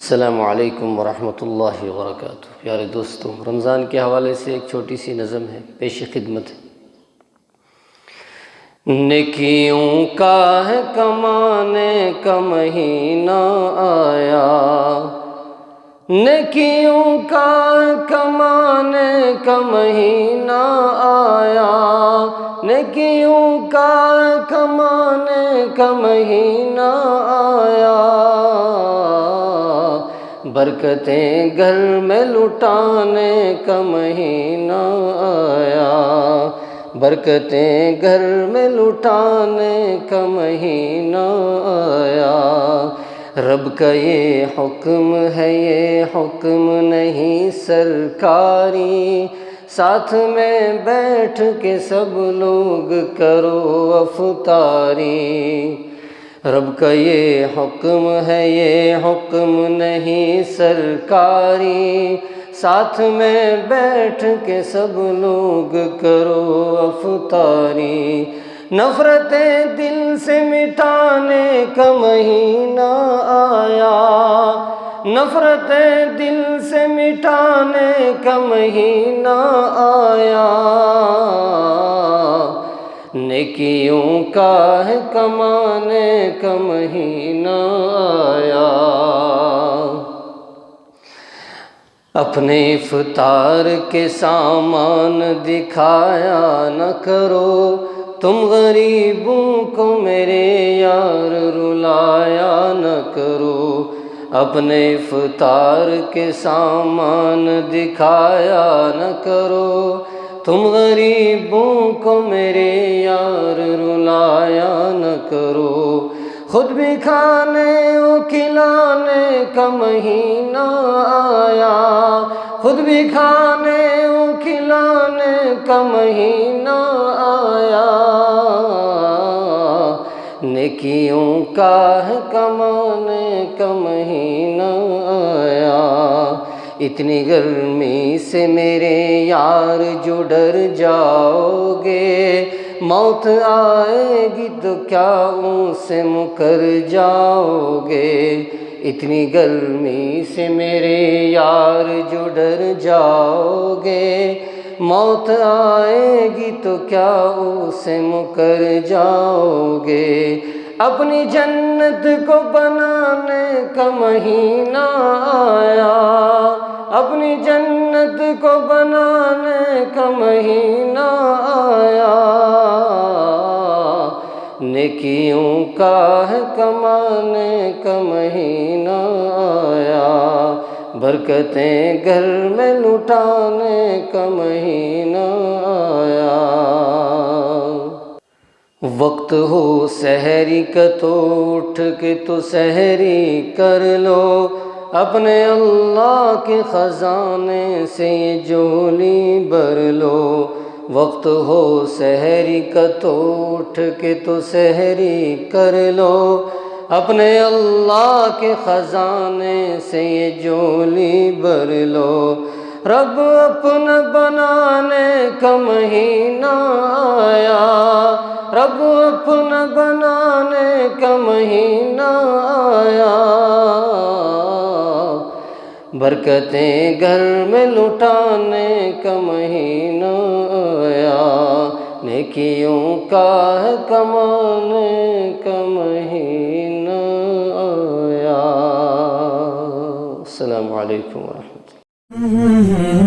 السلام علیکم ورحمۃ اللہ وبرکاتہ۔ پیارے دوستوں، رمضان کے حوالے سے ایک چھوٹی سی نظم ہے، پیش خدمت ہے۔ نیکیوں کا ہے کمانے کا مہینہ آیا، نیکیوں کا کمانے کا مہینہ آیا، نیکیوں کا کمانے کا مہینہ آیا، برکتیں گھر میں لٹانے کا مہینہ آیا، برکتیں گھر میں لٹانے کا مہینہ آیا۔ رب کا یہ حکم ہے، یہ حکم نہیں سرکاری، ساتھ میں بیٹھ کے سب لوگ کرو افطاری۔ رب کا یہ حکم ہے، یہ حکم نہیں سرکاری، ساتھ میں بیٹھ کے سب لوگ کرو افطاری۔ نفرتیں دل سے مٹانے کا مہینہ آیا، نفرتیں دل سے مٹانے کا مہینہ آیا، نیکیوں کا ہے کمانے کا مہینہ آیا۔ اپنے افطار کے سامان دکھایا نہ کرو، تم غریبوں کو میرے یار رلایا نہ کرو۔ اپنے افطار کے سامان دکھایا نہ کرو، تم غریبوں کو میرے یار رلایا نہ کرو۔ خود بھی کھانے و کھلانے کا مہینہ آیا، خود بھی کھانے و کھلانے کا مہینہ آیا، نیکیوں کا ہے کمانے کا مہینہ آیا۔ اتنی گرمی سے میرے یار جو ڈر جاؤ گے، موت آئے گی تو کیا ان سے مکر جاؤ گے۔ اتنی گرمی سے میرے یار جو ڈر جاؤ گے، موت آئے گی تو کیا ان سے مکر جاؤ گے۔ اپنی جنت کو بنانے کا مہینہ آیا، اپنی جنت کو بنانے کا مہینہ آیا، نیکیوں کا ہے کمانے کا مہینہ آیا، برکتیں گھر میں لٹانے کا مہینہ آیا۔ وقت ہو سحری کا تو اٹھ کے تو سحری کر لو، اپنے اللہ کے خزانے سے یہ جھولی بھر لو۔ وقت ہو سحری کا تو اٹھ کے تو سحری کر لو، اپنے اللہ کے خزانے سے یہ جھولی بھر لو۔ رب اپنا بنانے کا مہینہ آیا، رب اپنا بنانے کا مہینہ آیا، برکتیں گھر میں لٹانے کا مہینہ آیا، نیکیوں کا ہے کمانے کا مہینہ آیا۔ السلام علیکم ورحمۃ اللہ۔